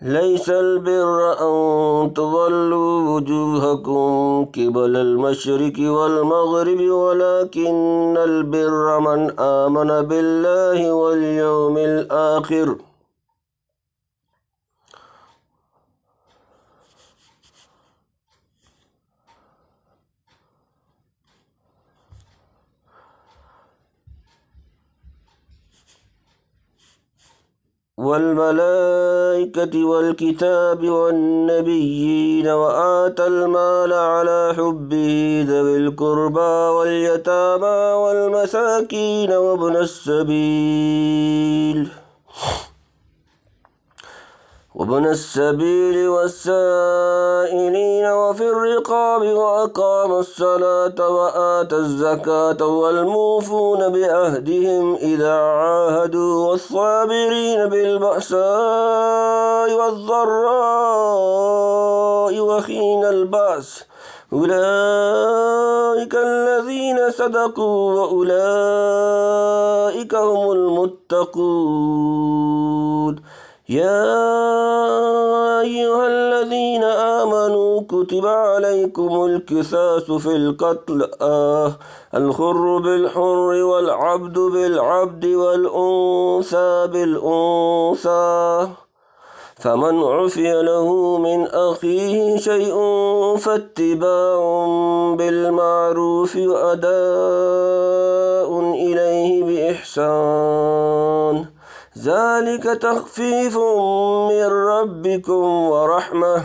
ليس البر أن تولوا وجوهكم قبل المشرق والمغرب ولكن البر من آمن بالله واليوم الآخر والملائكة والكتاب والنبيين وآتى المال على حبه ذوي القربى واليتامى والمساكين وابن السبيل والسائلين وفي الرقاب وأقام الصلاة وآتى الزكاة والموفون بعهدهم إذا عاهدوا والصابرين بالبأساء والضراء وحين البأس أولئك الذين صدقوا وأولئك هم المتقون يا أيها الذين آمنوا كتب عليكم القصاص في القتل الحر بالحر والعبد بالعبد والأنثى بالأنثى فمن عفي له من أخيه شيء فاتباع بالمعروف وأداء إليه بإحسان ذلك تخفيف من ربكم ورحمة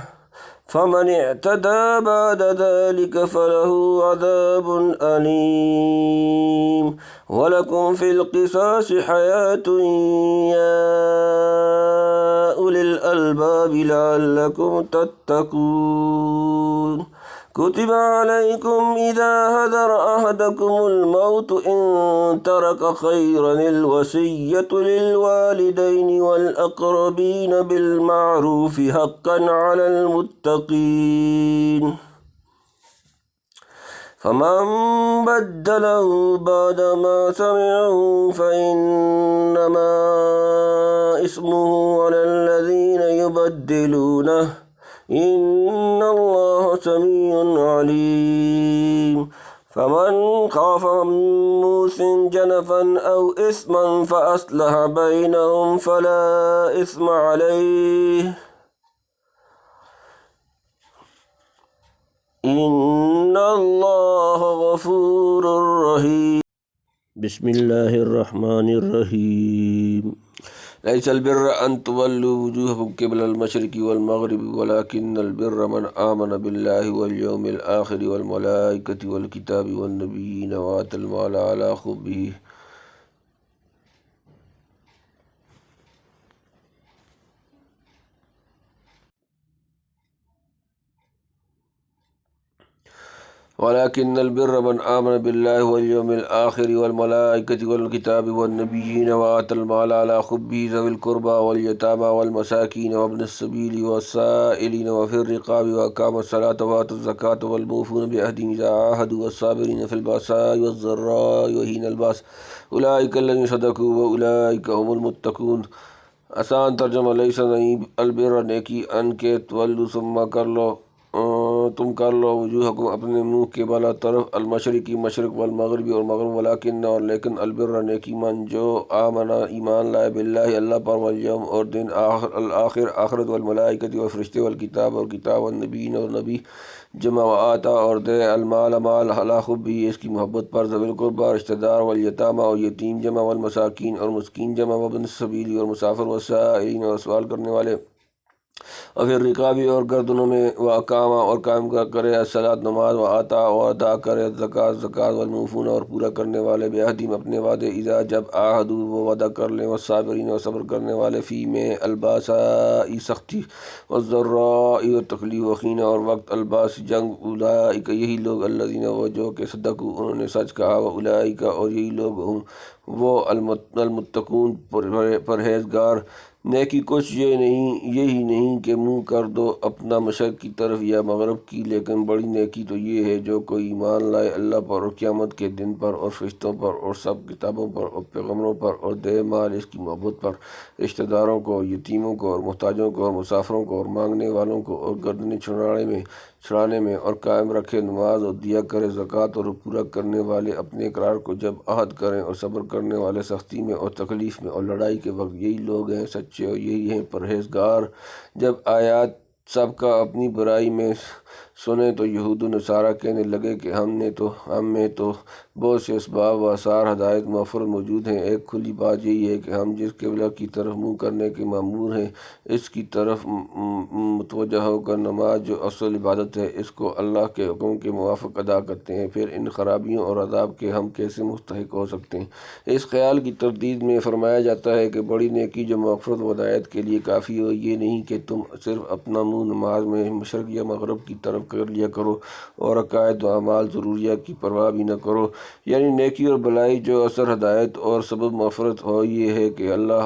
فمن اعتدى بعد ذلك فله عذاب أليم ولكم في القصاص حياة يا أولي الألباب لعلكم تتقون كتب عليكم إذا حضر أحدكم الموت إن ترك خيرا الوصية للوالدين والأقربين بالمعروف حقا على المتقين فمن بدله بعدما سمعه فإنما إثمه على الذين يبدلونه إن الله سميع عليم فمن خاف من موص جنفا أو إثما فأصلح بينهم فلا إثم عليه إن الله غفور رحيم بسم الله الرحمن الرحيم ليس البر أن تولوا وجوهكم قبل المشرق والمغرب ولكن البر من آمن بالله واليوم الآخر والملائكة والكتاب والنبيين وآتى المال على حبه ولكن البر من آمن بالله واليوم الآخر والملائكة والكتاب والنبيين وآتى المال على حبه ذوي القربى واليتامى والمساكين وابن السبيل والسائلين وفي الرقاب وأقام الصلاة وآتى الزكاة والموفون بعهدهم إذا عاهدوا والصابرين في البأساء والضراء وحين البأس أولئك الذين صدقوا وأولئك هم المتقون آسان ترجمہ لیس نہیں البر نیکی ان کے تولو ثم کر لو تم کر لو وجوہکم اپنے منہ کے بالا طرف المشرقی مشرق والمغربی اور مغرب ولیکن اور لیکن البر نیکی من جو آمنا ایمان لائے باللہ اللہ پر والیوم اور دن الآخر آخرت والملائکت اور فرشتے والکتاب اور کتاب والنبیین اور نبی جمع و آتا اور دے المال مال علی حبہ اس کی محبت پر ذوی القربى رشتہ دار والیتامى اور یتیم جمع والمساکین اور مسکین جمع وابن السبیل اور مسافر والسائلین اور سوال کرنے والے اور پھر رقابی اور گردنوں میں واقامہ اور قائم کرے الصلاۃ نماز و آتا اور ادا کرے زکوٰۃ والموفون اور پورا کرنے والے بعہدہم اپنے وعدے اذا جب عاہدوا وہ وعدہ کر لیں والصابرین اور صبر کرنے والے فی میں الباساء سختی والضراء و تکلیف وحین اور وقت الباس جنگ اولئک یہی لوگ الذین وہ جو کہ صدقوا انہوں نے سچ کہا و اولئک اور یہی لوگ ہم وہ المتقون پرہیزگار۔ نیکی کچھ یہی نہیں کہ منہ کر دو اپنا مشرق کی طرف یا مغرب کی، لیکن بڑی نیکی تو یہ ہے جو کوئی ایمان لائے اللہ پر اور قیامت کے دن پر اور فرشتوں پر اور سب کتابوں پر اور پیغمبروں پر، اور دے مال اس کی محبت پر رشتہ داروں کو، یتیموں کو اور محتاجوں کو اور مسافروں کو اور مانگنے والوں کو، اور گردنیں چھڑانے میں اور قائم رکھے نماز، اور دیا کرے زکوٰۃ، اور پورا کرنے والے اپنے اقرار کو جب عہد کریں، اور صبر کرنے والے سختی میں اور تکلیف میں اور لڑائی کے وقت، یہی لوگ ہیں سچے اور یہی ہیں پرہیزگار۔ جب آیات سب کا اپنی برائی میں سنے تو یہود و نصارہ کہنے لگے کہ ہم میں تو بہت سے اسباب و آثار ہدایت مغفرت موجود ہیں۔ ایک کھلی بات یہی ہے کہ ہم جس قبلہ کی طرف منہ کرنے کے مامور ہیں، اس کی طرف متوجہ ہو کر نماز جو اصل عبادت ہے، اس کو اللہ کے حکم کے موافق ادا کرتے ہیں، پھر ان خرابیوں اور عذاب کے ہم کیسے مستحق ہو سکتے ہیں۔ اس خیال کی تردید میں فرمایا جاتا ہے کہ بڑی نیکی جو مغفرت و ہدایت کے لیے کافی ہو، یہ نہیں کہ تم صرف اپنا منہ نماز میں مشرق یا مغرب کی طرف کر لیا کرو اور عقائد و اعمال ضروریہ کی پرواہ بھی نہ کرو۔ یعنی نیکی اور بلائی جو اثر ہدایت اور سبب مغفرت ہو، یہ ہے کہ اللہ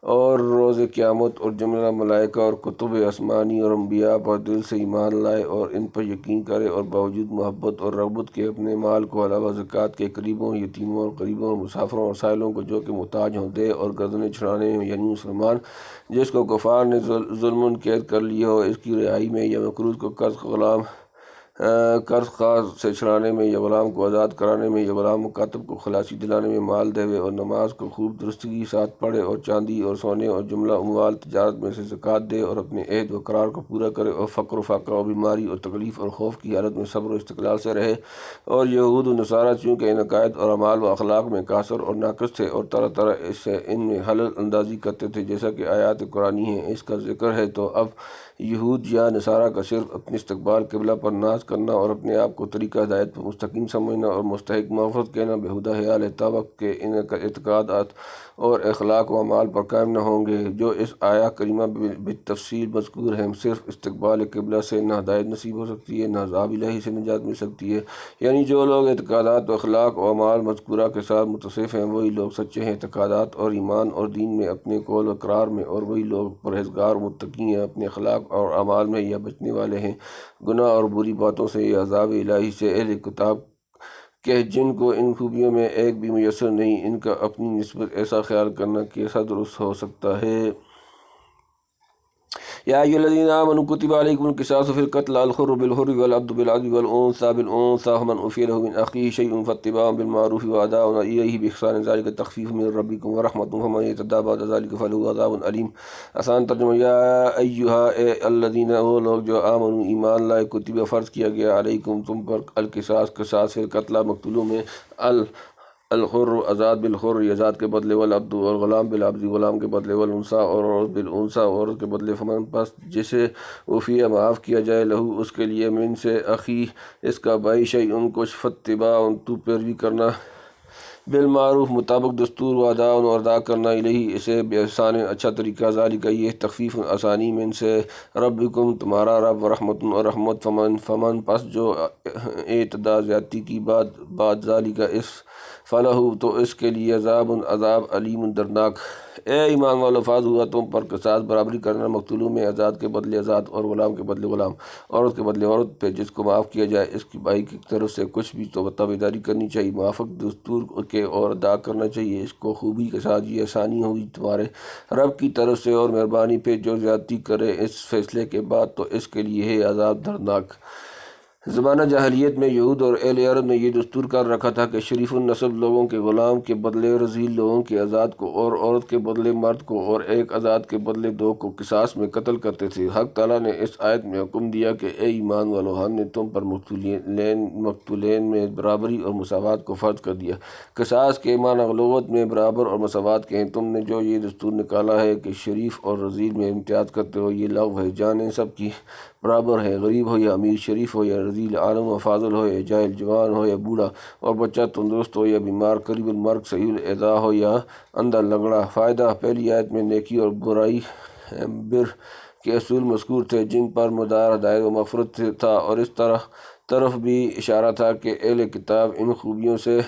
اور روز قیامت اور جملہ ملائکہ اور کتب آسمانی اور انبیاء پر دل سے ایمان لائے اور ان پر یقین کرے، اور باوجود محبت اور رغبت کے اپنے مال کو علاوہ زکوٰۃ کے قریبوں، یتیموں اور غریبوں اور مسافروں اور سائلوں کو جو کہ محتاج ہوں دے، اور گردنیں چھڑانے میں یعنی مسلمان جس کو کفار نے ظلم قید کر لیا ہو اس کی رہائی میں، یا مقروض کو قرض خواہ سے چھڑانے میں، یا غلام کو آزاد کرانے میں، یا غلام مکاتب کو خلاصی دلانے میں مال دے، اور نماز کو خوب درستگی کے ساتھ پڑھے، اور چاندی اور سونے اور جملہ اموال تجارت میں سے زکوٰۃ دے، اور اپنے عہد و قرار کو پورا کرے، اور فقر و فاقہ اور بیماری اور تکلیف اور خوف کی حالت میں صبر و استقلال سے رہے۔ اور یہود و نصارہ چونکہ ان عقائد اور اعمال و اخلاق میں قاصر اور ناقص تھے، اور طرح طرح سے ان میں حلل اندازی کرتے تھے، جیسا کہ آیات قرآنی ہیں اس کا ذکر ہے، تو اب یہود یا نصارہ کا صرف اپنے استقبال قبلہ پر ناز کرنا اور اپنے آپ کو طریقہ ہدایت پر مستقیم سمجھنا اور مستحق مغفرت کہنا بےہودہ خیال ہے، تا وقت کہ ان اعتقادات اور اخلاق و اعمال پر قائم نہ ہوں گے جو اس آیہ کریمہ بالتفصیل مذکور ہیں۔ صرف استقبال قبلہ سے نہ ہدایت نصیب ہو سکتی ہے، نہ عذاب الہی سے نجات مل سکتی ہے۔ یعنی جو لوگ اعتقادات و اخلاق و اعمال مذکورہ کے ساتھ متصف ہیں، وہی لوگ سچے ہیں اعتقادات اور ایمان اور دین میں اپنے قول و اقرار میں، اور وہی لوگ پرہیزگار متقی ہیں اپنے اخلاق اور اعمال میں، یا بچنے والے ہیں گناہ اور بری باتوں سے یا عذاب الہی سے۔ اہل کتاب کہ جن کو ان خوبیوں میں ایک بھی میسر نہیں، ان کا اپنی نسبت ایسا خیال کرنا کیسا درست ہو سکتا ہے؟ یا ایھا الذین آمنوا کتب علیکم القصاص فی القتل الحر بالحر والعبد بالعبد والانثى بالانثى فمن عفی له من اخیہ شیء فاتباع بالمعروف واداء الیہ باحسان ذلک تخفیف من ربکم ورحمۃ فمن یتعدی بعد ذلک فلہ عذاب علیم۔ آسان ترجمہ، یا ایھا الذین، وہ لوگ جو آمنوا ایمان لائے، کتب فرض کیا گیا، علیکم تم پر، القصاص قصاص فی القتل مقتولوں میں، الحر آزاد بالحر آزاد کے بدلے، والعبد اور غلام بالعبد غلام کے بدلے، والانثیٰ اور عورت بالانثیٰ عورت کے بدلے، فمن پس جسے عفیہ معاف کیا جائے، لہو اس کے لیے، من سے، اخی اس کا بھائی، شیء کچھ، فاتباع تو پیروی کرنا، بالمعروف مطابق دستور، واداء اور ادا کرنا، الیہ اسے، باحسان اچھا طریقہ، ذالک یہ، تخفیف آسانی، من سے ربکم تمہارا رب، ورحمۃ اور رحمت، فمن پس جو اعتدا زیادتی کی بعد ذالک اس، فلہ تو اس کے لیے، عذاب علیم دردناک۔ اے ایمان والو، فرض ہوا تم پر قصاص برابری کرنا مقتولوں میں، آزاد کے بدلے آزاد اور غلام کے بدلے غلام، عورت کے بدلے عورت پہ جس کو معاف کیا جائے، اس کی بھائی کی طرف سے کچھ بھی تو تابعداری کرنی چاہیے موافق دستور کے، اور ادا کرنا چاہیے اس کو خوبی کے ساتھ۔ یہ آسانی ہوگی تمہارے رب کی طرف سے اور مہربانی پہ، جو زیادتی کرے اس فیصلے کے بعد تو اس کے لیے ہے عذاب دردناک۔ زمانہ جاہلیت میں یہود اور اہل عرب نے یہ دستور کر رکھا تھا کہ شریف النسب لوگوں کے غلام کے بدلے رذیل لوگوں کے آزاد کو، اور عورت کے بدلے مرد کو، اور ایک آزاد کے بدلے دو کو قصاص میں قتل کرتے تھے۔ حق تعالیٰ نے اس آیت میں حکم دیا کہ اے ایمان والو، ہم نے تم پر مقتولین میں برابری اور مساوات کو فرض کر دیا۔ قصاص کے معنی لغت میں برابر اور مساوات کے ہیں۔ تم نے جو یہ دستور نکالا ہے کہ شریف اور رذیل میں امتیاز کرتے ہو، یہ لغو ہے۔ جانیں سب کی برابر ہے، غریب ہو یا امیر، شریف ہو یا رذیل، عالم و فاضل ہو یا جاہل، جوان ہو یا بوڑھا، اور بچہ تندرست ہو یا بیمار، قریب المرگ صحیح الاعضاء ہو یا اندھا لنگڑا۔ فائدہ، پہلی آیت میں نیکی اور برائی بر کے اصول مذکور تھے جن پر مدار ہدایت و مغفرت تھا، اور اس طرف بھی اشارہ تھا کہ اہل کتاب ان خوبیوں سے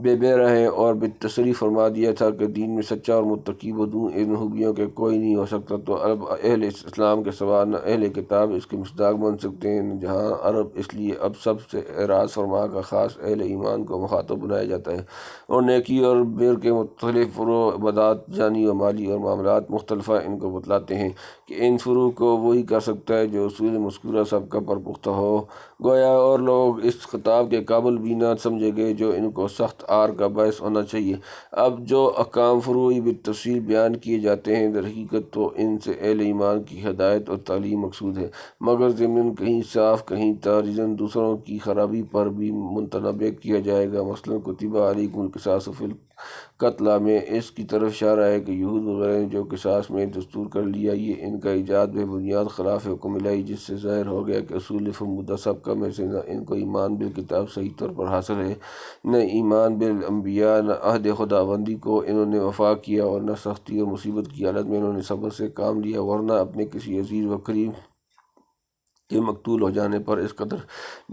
بے رہے اور بالتصریح فرما دیا تھا کہ دین میں سچا اور متقی بدون ان خوبیوں کے کوئی نہیں ہو سکتا، تو اب اہل اسلام کے سوا نہ اہل کتاب اس کے مصداق بن سکتے ہیں جہاں عرب، اس لیے اب سب سے اعراض فرما کا خاص اہل ایمان کو مخاطب بنایا جاتا ہے، اور نیکی اور بر کے مختلف فروع، عبادات جانی و مالی اور معاملات مختلفہ ان کو بتلاتے ہیں کہ ان فروع کو وہی کر سکتا ہے جو اصول مذکورہ سب کا پرپختہ ہو۔ گویا اور لوگ اس خطاب کے قابل بھی نہ سمجھے گئے جو ان کو سخت آر کا باعث ہونا چاہیے۔ اب جو احکام فروعی بالتفصیل بیان کیے جاتے ہیں، در حقیقت تو ان سے اہل ایمان کی ہدایت اور تعلیم مقصود ہے، مگر ضمن کہیں صاف کہیں تاریزن دوسروں کی خرابی پر بھی متنبہ کیا جائے گا۔ مثلاً کتب علیکم القصاص فی القتل میں اس کی طرف اشارہ ہے کہ یہود وغیرہ نے جو قصاص میں دستور کر لیا، یہ ان کا ایجاد بے بنیاد خلاف حکم الہی، جس سے ظاہر ہو گیا کہ اصول فرمودہ سابقہ میں سے نہ ان کو ایمان بالکتاب صحیح طور پر حاصل ہے، نہ ایمان بالانبیاء، نہ عہد خداوندی کو انہوں نے وفا کیا، اور نہ سختی اور مصیبت کی حالت میں انہوں نے صبر سے کام لیا، ورنہ اپنے کسی عزیز و قریب کے مقتول ہو جانے پر اس قدر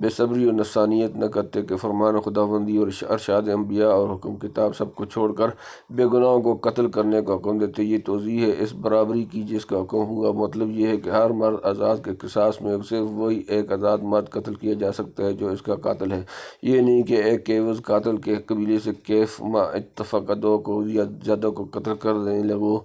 بے صبری اور نفسانیت نہ کرتے کہ فرمان خداوندی اور ارشاد انبیاء اور حکم کتاب سب کو چھوڑ کر بے گناہوں کو قتل کرنے کا حکم دیتے۔ یہ توضیح ہے اس برابری کی جس کا حکم ہوا۔ مطلب یہ ہے کہ ہر مرد آزاد کے قصاص میں صرف وہی ایک آزاد مرد قتل کیا جا سکتا ہے جو اس کا قاتل ہے، یہ نہیں کہ ایک کیوز قاتل کے قبیلے سے کیف ما اتفق دو کو یا زیادہ کو قتل کر دینے لگو،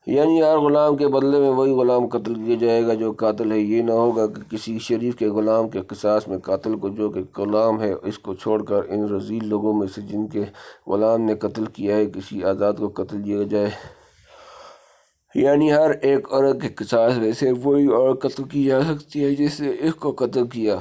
یعنی ہر غلام کے بدلے میں وہی غلام قتل کیا جائے گا جو قاتل ہے۔ یہ نہ ہوگا کہ کسی شریف کے غلام کے قصاص میں قاتل کو جو کہ غلام ہے اس کو چھوڑ کر ان رذیل لوگوں میں سے جن کے غلام نے قتل کیا ہے کسی آزاد کو قتل دیا جائے، یعنی ہر ایک عورت کے قصاص میں سے وہی عورت قتل کی جا سکتی ہے جس نے اس کو قتل کیا۔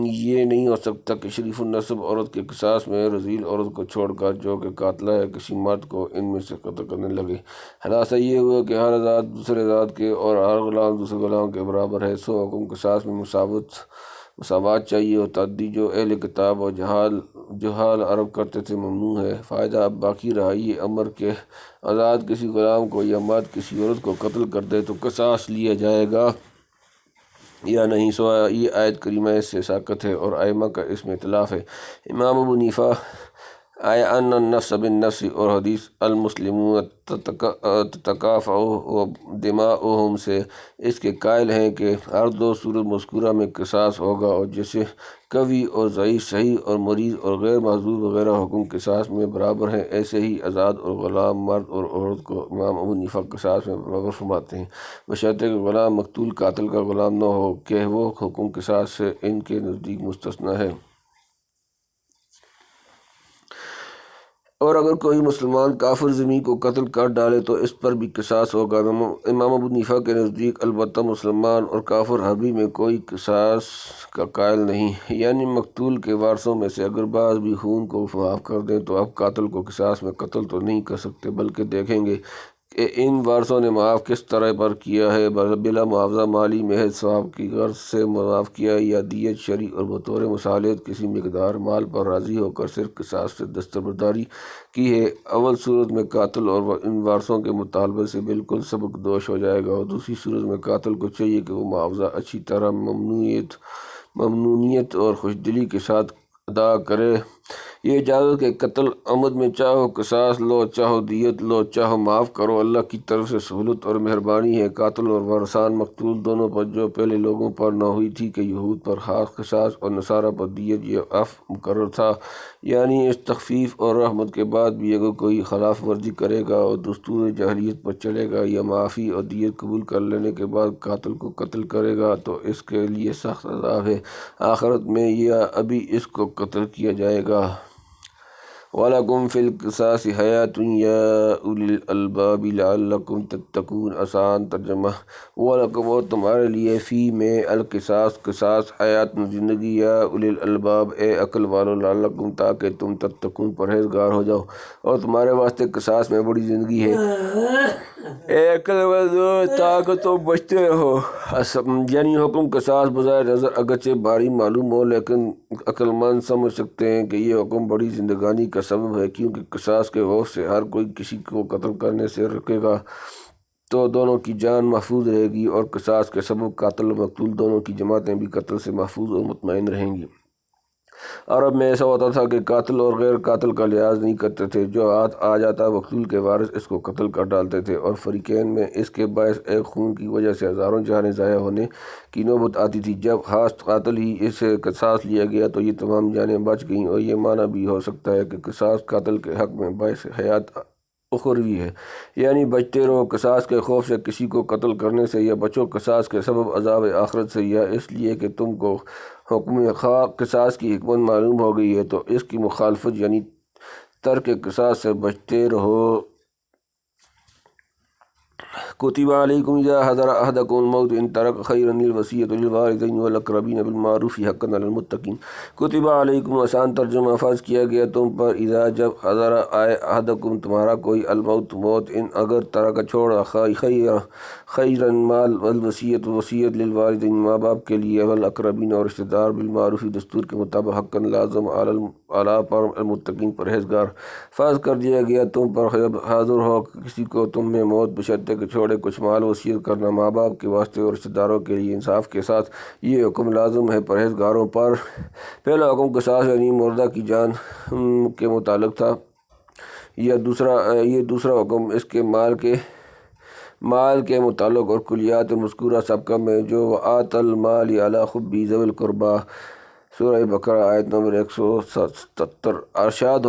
یہ نہیں ہو سکتا کہ شریف النسب عورت کے قصاص میں رذیل عورت کو چھوڑ کر جو کہ قاتلہ ہے کسی مرد کو ان میں سے قتل کرنے لگے۔ خلاصہ یہ ہوا کہ ہر آزاد دوسرے آزاد کے اور ہر غلام دوسرے غلام کے برابر ہے، سو حکم قصاص میں مساوات چاہیے، اور تعدی جو اہل کتاب اور جہال عرب کرتے تھے ممنوع ہے۔ فائدہ اب باقی رہا یہ امر کہ آزاد کسی غلام کو یا مرد کسی عورت کو قتل کر دے تو قصاص لیا جائے گا یا نہیں، سو یہ آیت کریمہ اس سے ساقط ہے، اور ائمہ کا اس میں اختلاف ہے۔ امام ابو حنیفہ ان النفس بالنفس اور حدیث المسلمون تتکافؤ دماؤہم سے اس کے قائل ہیں کہ ہر دو صورت مذکورہ میں قصاص ہوگا، اور جیسے قوی اور ضعیف، صحیح اور مریض اور غیر معذور وغیرہ حکم قصاص میں برابر ہیں، ایسے ہی آزاد اور غلام، مرد اور عورت کو امام ابو حنیفہ قصاص میں برابر فرماتے ہیں، بشرطیکہ کہ غلام مقتول قاتل کا غلام نہ ہو کہ وہ حکم قصاص سے ان کے نزدیک مستثنی ہے۔ اور اگر کوئی مسلمان کافر ذمہ کو قتل کر ڈالے تو اس پر بھی قصاص ہوگا۔ امام ابو حنیفہ کے نزدیک البتہ مسلمان اور کافر حربی میں کوئی قصاص کا قائل نہیں، یعنی مقتول کے وارثوں میں سے اگر بعض بھی خون کو معاف کر دیں تو اب قاتل کو قصاص میں قتل تو نہیں کر سکتے، بلکہ دیکھیں گے کہ ان وارثوں نے معاف کس طرح پر کیا ہے، بلا معاوضہ مالی محض ثواب کی غرض سے معاف کیا ہے، یا دیت شرعی اور بطور مصالحت کسی مقدار مال پر راضی ہو کر صرف قصاص سے دستبرداری کی ہے۔ اول صورت میں قاتل اور ان وارثوں کے مطالبے سے بالکل سبق دوش ہو جائے گا، اور دوسری صورت میں قاتل کو چاہیے کہ وہ معاوضہ اچھی طرح ممنونیت اور خوشدلی کے ساتھ ادا کرے۔ یہ اجازت کہ قتل عمد میں چاہو قصاص لو، چاہو دیت لو، چاہو معاف کرو، اللہ کی طرف سے سہولت اور مہربانی ہے۔ قاتل اور وارثان مقتول دونوں پر جو پہلے لوگوں پر نہ ہوئی تھی کہ یہود پر خاص قصاص اور نصارہ پر دیت، یہ عفو مقرر تھا، یعنی اس تخفیف اور رحمت کے بعد بھی اگر کوئی خلاف ورزی کرے گا اور دستور جاہلیت پر چلے گا یا معافی اور دیت قبول کر لینے کے بعد قاتل کو قتل کرے گا تو اس کے لیے سخت عذاب ہے آخرت میں، یا ابھی اس کو قتل کیا جائے گا۔ وَلَكُمْ فِي الْقِصَاصِ حَيَاةٌ يَا أُولِي الْأَلْبَابِ لَعَلَّكُمْ تَتَّقُونَ، آسان ترجمہ۔ وَلَكُمْ اور تمہارے لیے، فی میں القصاص قصاص، حیات زندگی، یا اولی الالباب اے عقل والو، لعلکم تاکہ تم تتقون پرہیزگار ہو جاؤ، اور تمہارے واسطے قصاص میں بڑی زندگی ہے، اے عقل والو تاکہ تم بچتے رہو۔ یعنی حکم قصاص بظاہر نظر اگرچہ بھاری معلوم ہو، لیکن عقل مند سمجھ سکتے ہیں کہ یہ حکم بڑی زندگانی کا سبب ہے، کیونکہ قصاص کے خوف سے ہر کوئی کسی کو قتل کرنے سے رکے گا تو دونوں کی جان محفوظ رہے گی، اور قصاص کے سبب قاتل و مقتول دونوں کی جماعتیں بھی قتل سے محفوظ اور مطمئن رہیں گی۔ عرب میں ایسا ہوتا تھا کہ قاتل اور غیر قاتل کا لحاظ نہیں کرتے تھے، جو ہاتھ آ جاتا مقتول کے وارث اس کو قتل کر ڈالتے تھے، اور فریقین میں اس کے باعث ایک خون کی وجہ سے ہزاروں جانیں ضائع ہونے کی نوبت آتی تھی۔ جب خاص قاتل ہی اس سے قصاص لیا گیا تو یہ تمام جانیں بچ گئیں، اور یہ معنی بھی ہو سکتا ہے کہ قصاص قاتل کے حق میں باعث حیات اخروی ہے، یعنی بچتے رہو قصاص کے خوف سے کسی کو قتل کرنے سے، یا بچو قصاص کے سبب عذاب آخرت سے، یا اس لیے کہ تم کو حکم خواہ قصاص کی حکمت معلوم ہو گئی ہے تو اس کی مخالفت یعنی ترک قصاص سے بچتے رہو۔ کتب علیکم اذا حضر احدکم الموت ان ترک خیرا الوصیۃ للوالدین والاقربین بالمعروف حقا علی المتقین۔ کتب علیکم آسان ترجمہ فرض کیا گیا تم پر، اذا جب حضر آئے احدکم تمہارا کوئی الموت موت، ان اگر ترک چھوڑا خیرا مال، والوصیۃ وصیت للوالدین ماں باپ کے لیے، والاقربین اور رشتہ دار، بالمعروف دستور کے مطابق، حقا لازم اعلیٰ پر المتقین پرہیزگار۔ فرض کر دیا گیا تم پر جب حاضر ہو کسی کو تم میں موت، بشرطے کہ چھوڑے کچھ مال، وصیت کرنا ماں باپ کے واسطے اور رشتہ داروں کے لیے انصاف کے ساتھ۔ یہ حکم لازم ہے پرہیزگاروں پر۔ پہلا حکم قصاص یعنی مردہ کی جان کے متعلق تھا، یہ دوسرا حکم اس کے مال کے متعلق اور کلیات مذکورہ سابقہ میں، جو وآت المال علی حبہ ذوی القربیٰ سورہ بقرہ آیت نمبر 177 ارشاد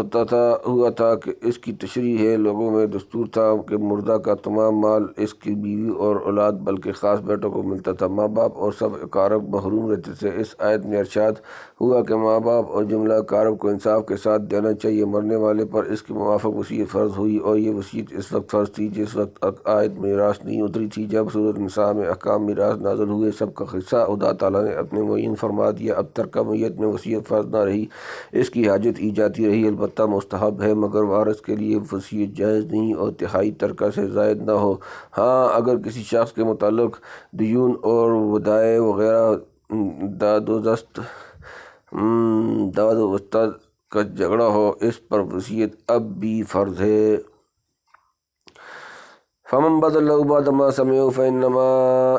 ہوا تھا کہ اس کی تشریح ہے۔ لوگوں میں دستور تھا کہ مردہ کا تمام مال اس کی بیوی اور اولاد بلکہ خاص بیٹوں کو ملتا تھا، ماں باپ اور سب اقارب محروم رہتے تھے۔ اس آیت میں ارشاد ہوا کہ ماں باپ اور جملہ اقارب کو انصاف کے ساتھ دینا چاہیے۔ مرنے والے پر اس کے موافق وصیت فرض ہوئی، اور یہ وصیت اس وقت فرض تھی جس وقت آیت میراث نہیں اتری تھی۔ جب سورۃ النساء میں احکام میراث نازل ہوئے، سب کا حصہ خدا تعالیٰ نے اپنے معین فرما دیا۔ اب ترکہ میت میں وصیت فرض نہ رہی، اس کی حاجت ای جاتی رہی، البتہ مستحب ہے، مگر وارث کے لیے وصیت جائز نہیں، اور تہائی ترکہ سے زائد نہ ہو۔ ہاں اگر کسی شخص کے متعلق دیون اور ودائع وغیرہ داد و وسطہ کا جھگڑا ہو، اس پر وصیت اب بھی فرض ہے۔ فمن بدله بعد ما سمعه فإنما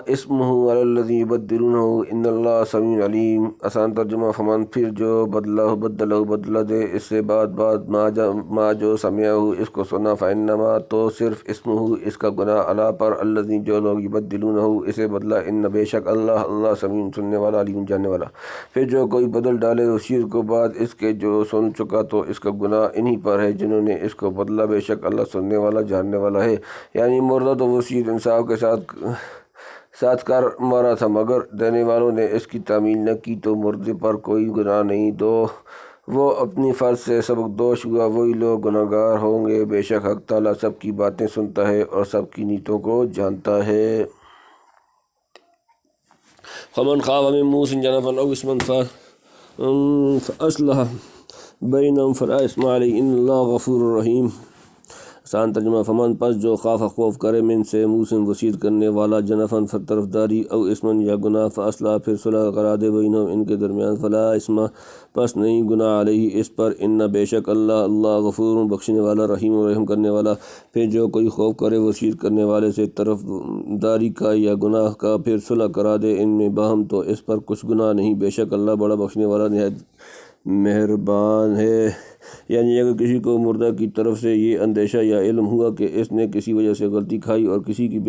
اسمه على الذين يبدلونه ان اللہ سمیع علیم۔ آسان ترجمہ فمن پھر جو بدلہ دے اس سے بعد ما جو سمعه اس کو سنا، فإنما تو صرف اسمه اس کا گناہ، علی پر، الذین جو لوگ، یبدلونه اسے بدلہ، ان بے شک اللہ سمیع سننے والا، علیم جاننے والا۔ پھر جو کوئی بدل ڈالے وصیت کو بعد اس کے جو سن چکا تو اس کا گناہ انہی پر ہے جنہوں نے اس کو بدلا، بے شک اللہ سننے والا جاننے والا ہے۔ یعنی مردہ تو وصیت انصاف کے ساتھ کر مارا تھا، مگر دینے والوں نے اس کی تعمیل نہ کی تو مردے پر کوئی گناہ نہیں، وہ اپنی فرض سے سبکدوش ہوا، وہی لوگ گناہ گار ہوں گے۔ بے شک حق تعالیٰ سب کی باتیں سنتا ہے اور سب کی نیتوں کو جانتا ہے۔ فمن خاف من موص جنفا او اثما فاصلح بینہم فلا اثم علیہ ان اللہ غفور رحیم۔ آسان ترجمہ فمن پس جو خاف خوف کرے من سے موسن وصیت کرنے والا، جنفن طرفداری، او اسمن یا گناہ، فاصلح پھر صلح کرا دے بینہم ان کے درمیان، فلا اسم پس نہیں گناہ علیہ اس پر، ان بے شک اللہ غفور بخشنے والا، رحیم و رحم کرنے والا۔ پھر جو کوئی خوف کرے وصیت کرنے والے سے طرفداری کا یا گناہ کا، پھر صلح کرا دے ان میں باہم، تو اس پر کچھ گناہ نہیں، بے شک اللہ بڑا بخشنے والا نہایت مہربان ہے۔ یعنی اگر کسی کو مردہ کی طرف سے یہ اندیشہ یا علم ہوا کہ اس نے کسی وجہ سے غلطی کھائی اور کسی کی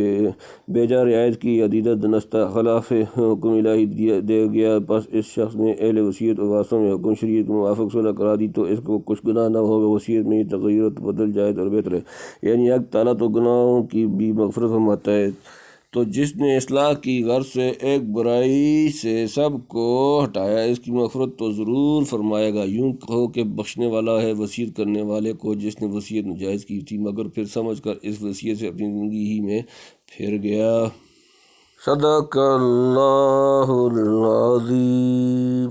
بیجا رعایت کی یا دیدہ دنستہ خلاف حکم الہی دے گیا، پس اس شخص نے اہل وصیت اور وارثوں میں حکم شریعت کے موافق صلح کرا دی تو اس کو کچھ گناہ نہ ہوگا۔ وصیت میں یہ تغیر و تبدل جائز اور بہتر ہے، یعنی حق تعالیٰ تو گناہوں کی بھی مغفرت فرماتا ہے، تو جس نے اصلاح کی غرض سے ایک برائی سے سب کو ہٹایا، اس کی مغفرت تو ضرور فرمائے گا۔ یوں کہو کہ بخشنے والا ہے وصیت کرنے والے کو جس نے وصیت ناجائز کی تھی، مگر پھر سمجھ کر اس وصیت سے اپنی زندگی ہی میں پھر گیا۔ صدق اللہ العظیم۔